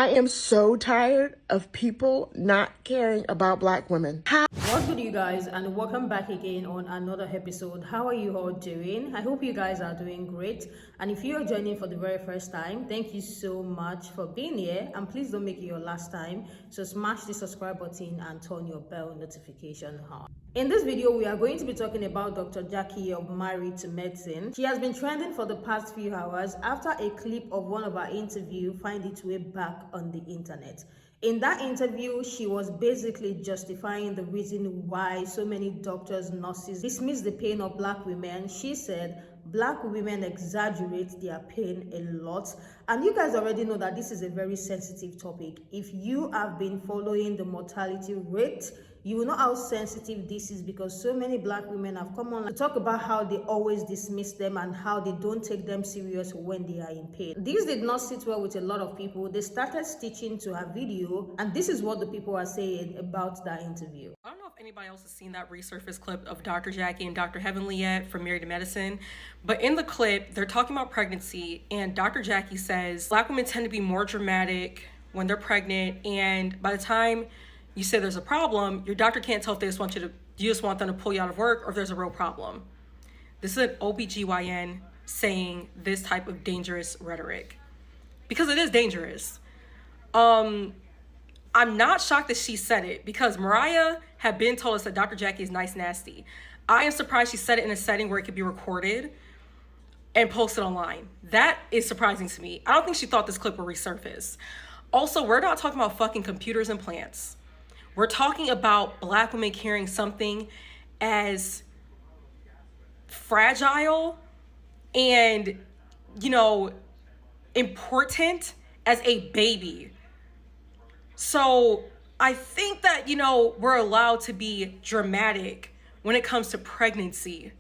I am so tired of people not caring about Black women. What's good, you guys, and welcome back again on another episode. How are you all doing? I hope you guys are doing great. And if you are joining for the very first time, thank you so much for being here. And please don't make it your last time. So smash the subscribe button and turn your bell notification on. In this video, we are going to be talking about Dr. Jackie of Married to Medicine. She has been trending for the past few hours after a clip of one of her interviews find its way back on the internet. In that interview, she was basically justifying the reason why so many doctors, nurses dismiss the pain of Black women. She said Black women exaggerate their pain a lot. And you guys already know that this is a very sensitive topic. If you have been following the mortality rate, you will know how sensitive this is, because so many Black women have come on to talk about how they always dismiss them and how they don't take them serious when they are in pain. This did not sit well with a lot of people. They started stitching to her video, and this is what the people are saying about that interview. I don't know if anybody else has seen that resurfaced clip of Dr. Jackie and Dr. Heavenly yet from Married to Medicine, but in the clip, they're talking about pregnancy, and Dr. Jackie says Black women tend to be more dramatic when they're pregnant, and by the time you say there's a problem, your doctor can't tell if they you just want them to pull you out of work or if there's a real problem. This is an OBGYN saying this type of dangerous rhetoric, because it is dangerous. I'm not shocked that she said it, because Mariah had been told us that Dr. Jackie is nice nasty. I am surprised she said it in a setting where it could be recorded and posted online. That is surprising to me. I don't think she thought this clip would resurface. Also, we're not talking about fucking computers and plants. We're talking about Black women carrying something as fragile and, important as a baby. So I think that, we're allowed to be dramatic when it comes to pregnancy.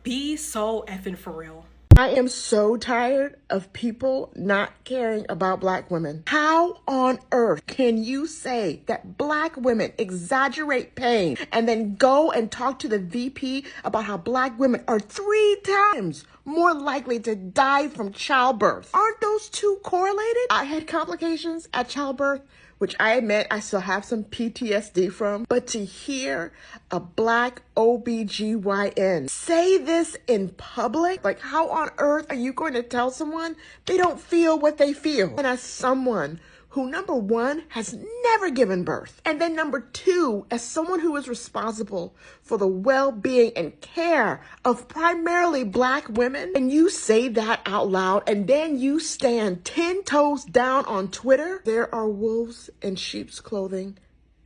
Be so effing for real. I am so tired of people not caring about Black women. How on earth can you say that Black women exaggerate pain and then go and talk to the VP about how Black women are 3 times more likely to die from childbirth? Aren't those two correlated? I had complications at childbirth, which I admit I still have some PTSD from, but to hear a Black OBGYN say this in public, like, how on earth are you going to tell someone they don't feel what they feel? And as someone who, number one, has never given birth, and then number two, as someone who is responsible for the well-being and care of primarily Black women, and you say that out loud, and then you stand 10 toes down on Twitter, there are wolves in sheep's clothing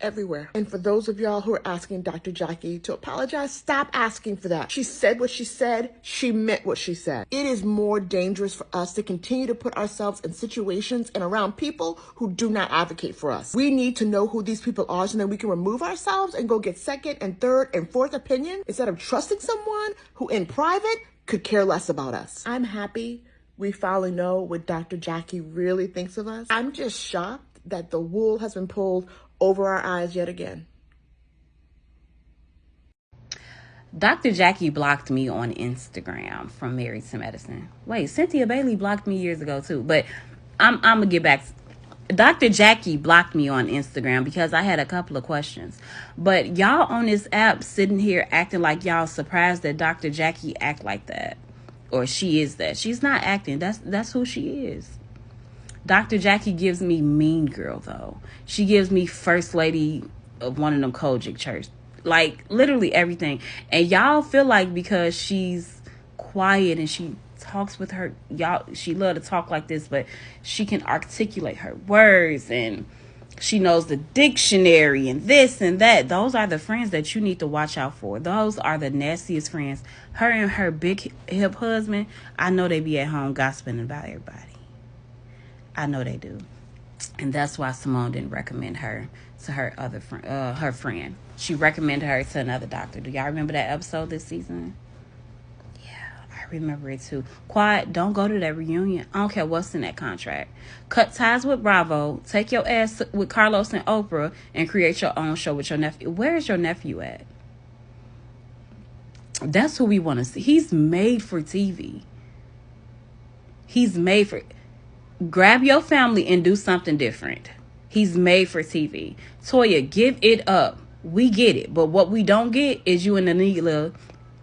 everywhere. And for those of y'all who are asking Dr. Jackie to apologize, stop asking for that. She said what she said. She meant what she said. It is more dangerous for us to continue to put ourselves in situations and around people who do not advocate for us. We need to know who these people are so that we can remove ourselves and go get second and third and fourth opinion instead of trusting someone who in private could care less about us. I'm happy we finally know what Dr. Jackie really thinks of us. I'm just shocked that the wool has been pulled over our eyes yet again. Dr. Jackie blocked me on Instagram from Married to Medicine. Wait, Cynthia Bailey blocked me years ago too, but I'm gonna get back. Dr. Jackie blocked me on Instagram because I had a couple of questions. But y'all on this app sitting here acting like y'all surprised that Dr. Jackie act like that, or she is that. She's not acting. That's who she is. Dr. Jackie gives me mean girl, though. She gives me first lady of one of them Kojic church. Like, literally everything. And y'all feel like because she's quiet and she talks with her, she love to talk like this, but she can articulate her words and she knows the dictionary and this and that. Those are the friends that you need to watch out for. Those are the nastiest friends. Her and her big hip husband, I know they be at home gossiping about everybody. I know they do. And that's why Simone didn't recommend her to her other friend, her friend. She recommended her to another doctor. Do y'all remember that episode this season? Yeah, I remember it too. Quiet, don't go to that reunion. I don't care what's in that contract. Cut ties with Bravo. Take your ass with Carlos and Oprah and create your own show with your nephew. Where is your nephew at? That's who we want to see. He's made for TV. He's made for... Grab your family and do something different. He's made for TV. Toya, give it up. We get it. But what we don't get is you and Anila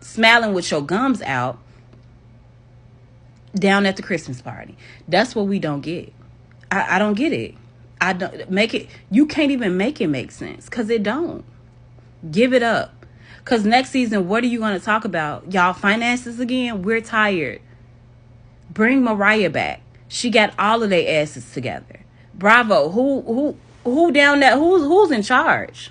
smiling with your gums out down at the Christmas party. That's what we don't get. I don't get it. I don't make it. You can't even make it make sense because it don't. Give it up. Because next season, what are you going to talk about? Y'all finances again? We're tired. Bring Mariah back. She got all of their asses together. Bravo. Who down there? Who's in charge?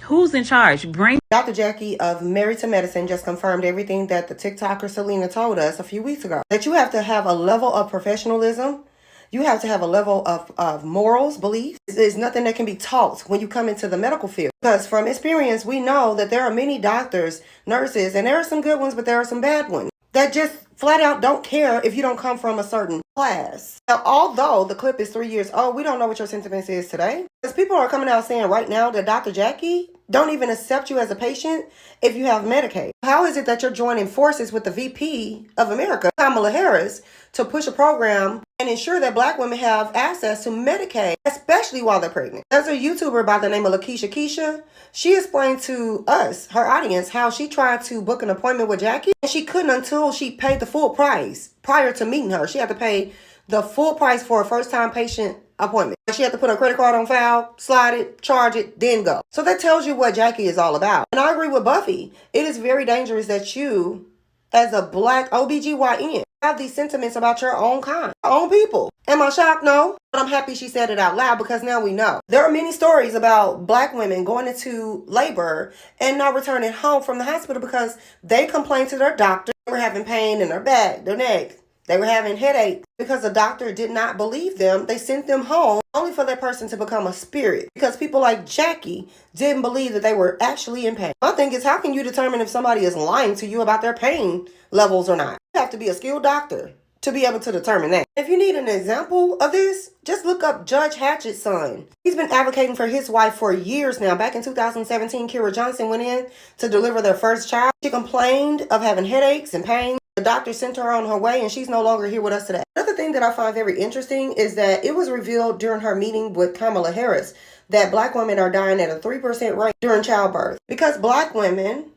Who's in charge? Bring Dr. Jackie of Married to Medicine just confirmed everything that the TikToker Selena told us a few weeks ago. That you have to have a level of professionalism. You have to have a level of morals, beliefs. There's nothing that can be taught when you come into the medical field. Because from experience, we know that there are many doctors, nurses, and there are some good ones, but there are some bad ones that just flat out don't care if you don't come from a certain class. Now, although the clip is 3 years old, we don't know what your sentiment is today. Because people are coming out saying right now that Dr. Jackie don't even accept you as a patient if you have Medicaid. How is it that you're joining forces with the VP of America, Kamala Harris, to push a program and ensure that Black women have access to Medicaid, especially while they're pregnant? There's a YouTuber by the name of Lakeisha Keisha. She explained to us, her audience, how she tried to book an appointment with Jackie, and she couldn't until she paid the full price prior to meeting her. She had to pay the full price for a first-time patient appointment. She had to put her credit card on file, slide it, charge it, then go. So that tells you what Jackie is all about. And I agree with Buffy. It is very dangerous that you, as a Black OBGYN, have these sentiments about your own kind, your own people. Am I shocked? No. But I'm happy she said it out loud because now we know. There are many stories about Black women going into labor and not returning home from the hospital because they complained to their doctor. They were having pain in their back, their neck. They were having headaches because the doctor did not believe them. They sent them home only for that person to become a spirit because people like Jackie didn't believe that they were actually in pain. My thing is, how can you determine if somebody is lying to you about their pain levels or not? You have to be a skilled doctor to be able to determine that. If you need an example of this, just look up Judge Hatchett's son. He's been advocating for his wife for years now. Back in 2017, Kira Johnson went in to deliver their first child. She complained of having headaches and pain. The doctor sent her on her way and she's no longer here with us today. Another thing that I find very interesting is that it was revealed during her meeting with Kamala Harris that Black women are dying at a 3% rate during childbirth. Because Black women,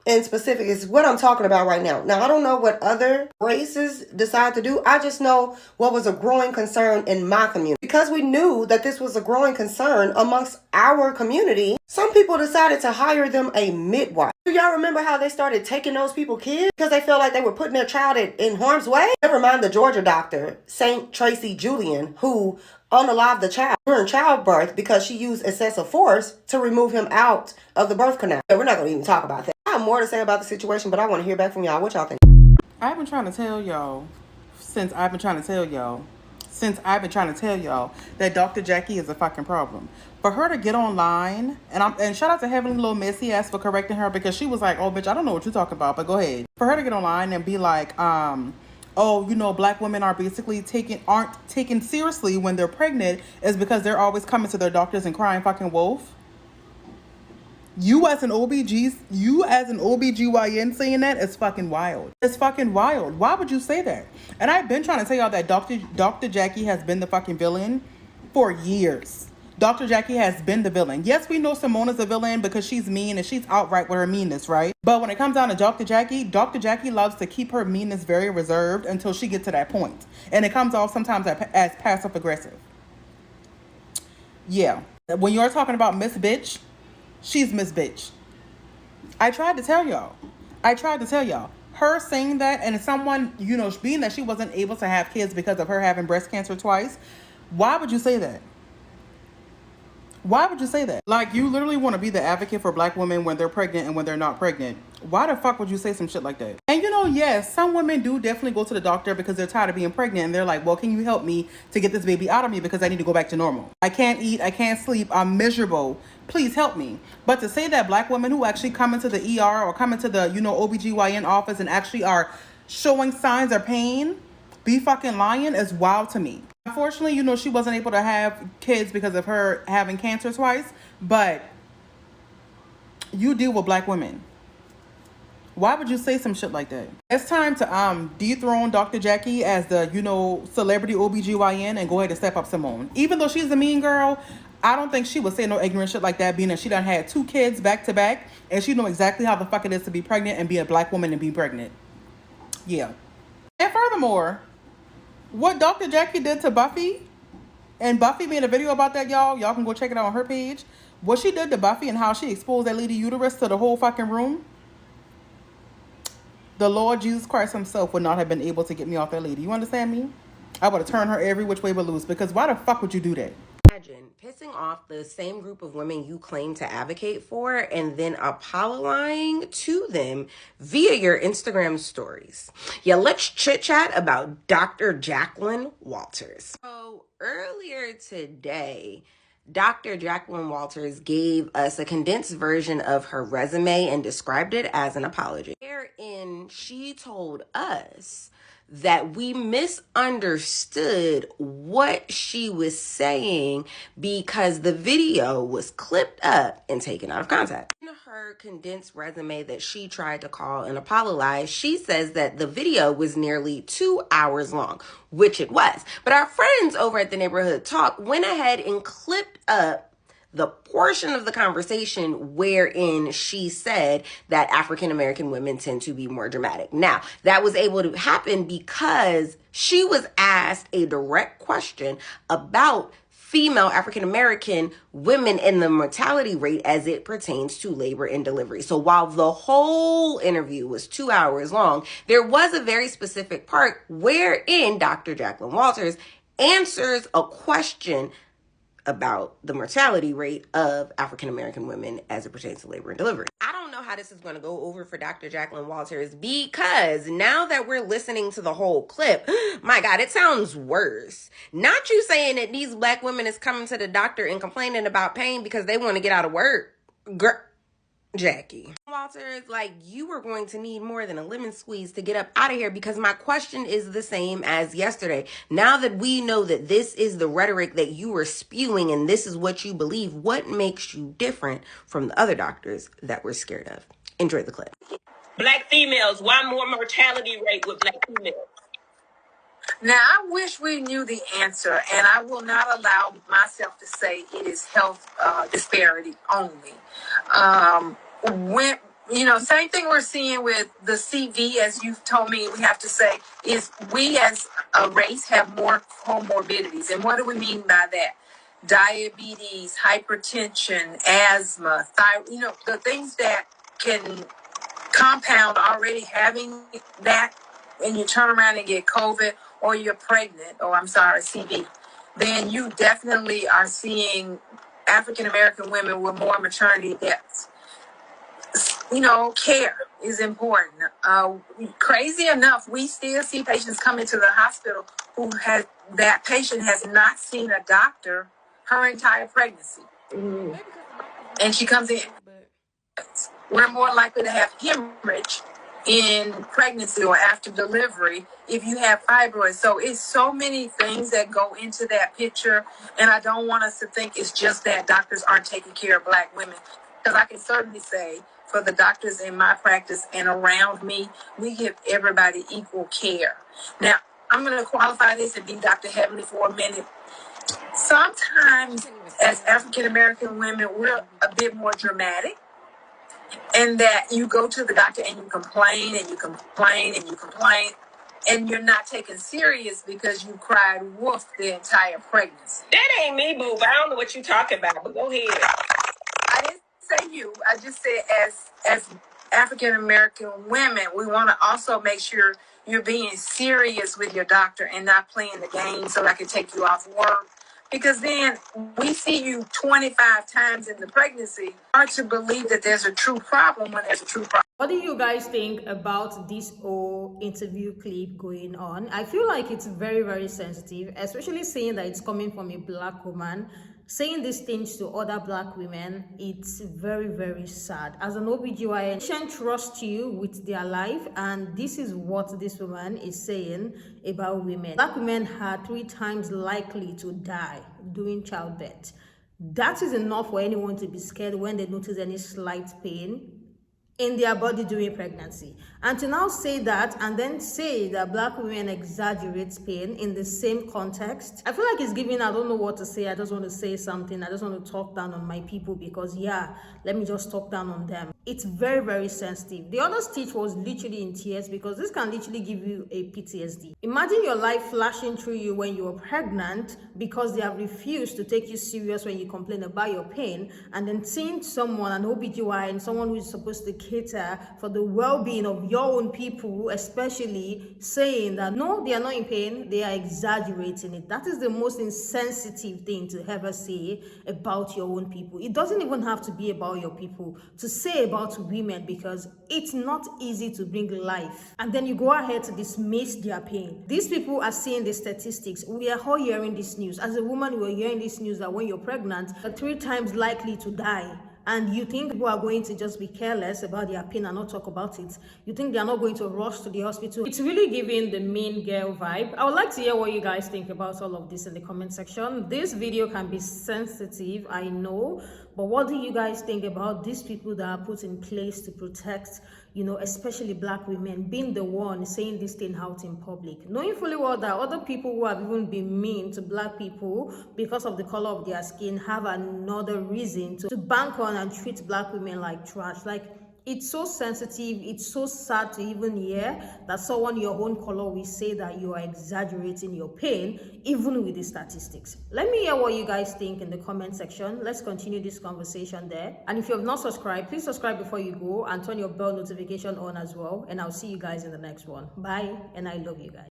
in specific, is what I'm talking about right now. Now, I don't know what other races decide to do. I just know what was a growing concern in my community. Because we knew that this was a growing concern amongst our community, some people decided to hire them a midwife. Do y'all remember how they started taking those people kids? Because they felt like they were putting their child in harm's way? Never mind the Georgia doctor, St. Tracy Julian, who unalived the child during childbirth because she used excessive force to remove him out of the birth canal. We're not going to even talk about that. I have more to say about the situation, but I want to hear back from y'all. What y'all think? I've been trying to tell y'all that Dr. Jackie is a fucking problem. For her to get online, and shout out to Heavenly Little Missy asked for correcting her because she was like, oh bitch, I don't know what you're talking about, but go ahead. For her to get online and be like, oh, you know, Black women are basically aren't taken seriously when they're pregnant is because they're always coming to their doctors and crying fucking wolf. You as an OBGYN saying that is fucking wild. It's fucking wild. Why would you say that? And I've been trying to tell y'all that Dr. Jackie has been the fucking villain for years. Dr. Jackie has been the villain. Yes, we know Simona's the villain because she's mean and she's outright with her meanness, right? But when it comes down to Dr. Jackie loves to keep her meanness very reserved until she gets to that point. And it comes off sometimes as passive aggressive. Yeah. When you're talking about Miss Bitch, she's Miss Bitch. I tried to tell y'all. Her saying that, and someone, you know, being that she wasn't able to have kids because of her having breast cancer twice, why would you say that? Why would you say that? Like, you literally want to be the advocate for Black women when they're pregnant and when they're not pregnant. Why the fuck would you say some shit like that? And you know, yes, some women do definitely go to the doctor because they're tired of being pregnant and they're like, well, can you help me to get this baby out of me because I need to go back to normal? I can't eat, I can't sleep, I'm miserable. Please help me. But to say that Black women who actually come into the ER or come into the, you know, OBGYN office and actually are showing signs of pain, be fucking lying is wild to me. Unfortunately, you know, she wasn't able to have kids because of her having cancer twice, but you deal with Black women. Why would you say some shit like that? It's time to dethrone Dr. Jackie as the, celebrity OBGYN and go ahead and step up Simone. Even though she's a mean girl, I don't think she would say no ignorant shit like that, being that she done had 2 kids back to back, and she know exactly how the fuck it is to be pregnant and be a black woman and be pregnant. Yeah. And furthermore, what Dr. Jackie did to Buffy, and Buffy made a video about that, y'all. Y'all can go check it out on her page. What she did to Buffy and how she exposed that lady uterus to the whole fucking room. The Lord Jesus Christ himself would not have been able to get me off that lady. You understand me? I would have turned her every which way but loose, because why the fuck would you do that? Imagine pissing off the same group of women you claim to advocate for and then apologizing to them via your Instagram stories. Yeah, let's chit chat about Dr. Jacqueline Walters. So earlier today, Dr. Jacqueline Walters gave us a condensed version of her resume and described it as an apology, wherein she told us that we misunderstood what she was saying because the video was clipped up and taken out of context. In her condensed resume that she tried to call and apologize, she says that the video was nearly 2 hours long, which it was. But our friends over at the Neighborhood Talk went ahead and clipped up the portion of the conversation wherein she said that African American women tend to be more dramatic. Now, that was able to happen because she was asked a direct question about female African American women and the mortality rate as it pertains to labor and delivery. So while the whole interview was 2 hours long, there was a very specific part wherein Dr. Jacqueline Walters answers a question about the mortality rate of African American women as it pertains to labor and delivery. I don't know how this is going to go over for Dr. Jacqueline Walters, because now that we're listening to the whole clip, my God, it sounds worse. Not you saying that these black women is coming to the doctor and complaining about pain because they want to get out of work. Girl, Jackie Walters, like, you are going to need more than a lemon squeeze to get up out of here, because my question is the same as yesterday. Now that we know that this is the rhetoric that you are spewing and this is what you believe, what makes you different from the other doctors that we're scared of? Enjoy the clip. Black females, why more mortality rate with black females? Now, I wish we knew the answer, and I will not allow myself to say it is health disparity only. Same thing we're seeing with the CV, as you've told me, we have to say, is we as a race have more comorbidities. And what do we mean by that? Diabetes, hypertension, asthma, thyroid, the things that can compound already having that, and you turn around and get COVID, or you're pregnant, CV, then you definitely are seeing African American women with more maternity deaths. Care is important. Crazy enough, we still see patients come into the hospital that patient has not seen a doctor her entire pregnancy. Mm-hmm. And she comes in. We're more likely to have hemorrhage in pregnancy or after delivery if you have fibroids. So it's so many things that go into that picture, and I don't want us to think it's just that doctors aren't taking care of black women, because I can certainly say for the doctors in my practice and around me, we give everybody equal care. Now, I'm going to qualify this and be Dr. Heavenly for a minute. Sometimes as African American women, we're a bit more dramatic. And that you go to the doctor and you complain and you complain and you complain, and you're not taken serious because you cried wolf the entire pregnancy. That ain't me, boo. I don't know what you're talking about, but go ahead. I didn't say you. I just said as African American women, we want to also make sure you're being serious with your doctor and not playing the game so I can take you off work. Because then we see you 25 times in the pregnancy. Hard to believe that there's a true problem when there's a true problem. What do you guys think about this whole interview clip going on? I feel like it's very, very sensitive, especially seeing that it's coming from a black woman. Saying these things to other black women, it's very, very sad. As an OBGYN, patient trust you with their life, and this is what this woman is saying about women. Black women are 3 times likely to die during childbirth. That is enough for anyone to be scared when they notice any slight pain in their body during pregnancy. And to now say that and then say that Black women exaggerate pain in the same context, I feel like it's giving, I don't know what to say. I just want to say something. I just want to talk down on my people because, yeah, let me just talk down on them. It's very, very sensitive. The other stitch was literally in tears because this can literally give you a PTSD. Imagine your life flashing through you when you were pregnant because they have refused to take you serious when you complain about your pain, and then seeing someone, an OBGYN, someone who is supposed to cater for the well-being of your own people, especially saying that no, they are not in pain, they are exaggerating it. That is the most insensitive thing to ever say about your own people. It doesn't even have to be about your people, to say about women, because it's not easy to bring life and then you go ahead to dismiss their pain. These people are seeing the statistics. We are all hearing this news. As a woman, we are hearing this news that when you're pregnant, you're 3 times likely to die. And you think people are going to just be careless about their pain and not talk about it. You think they're not going to rush to the hospital. It's really giving the mean girl vibe. I would like to hear what you guys think about all of this in the comment section. This video can be sensitive, I know, but what do you guys think about these people that are put in place to protect, you know, especially Black women, being the one saying this thing out in public, knowing fully well that other people who have even been mean to Black people because of the color of their skin have another reason to bank on and treat Black women like trash. Like, it's so sensitive, it's so sad to even hear that someone your own color will say that you are exaggerating your pain, even with the statistics. Let me hear what you guys think in the comment section. Let's continue this conversation there. And if you have not subscribed, please subscribe before you go and turn your bell notification on as well. And I'll see you guys in the next one. Bye, and I love you guys.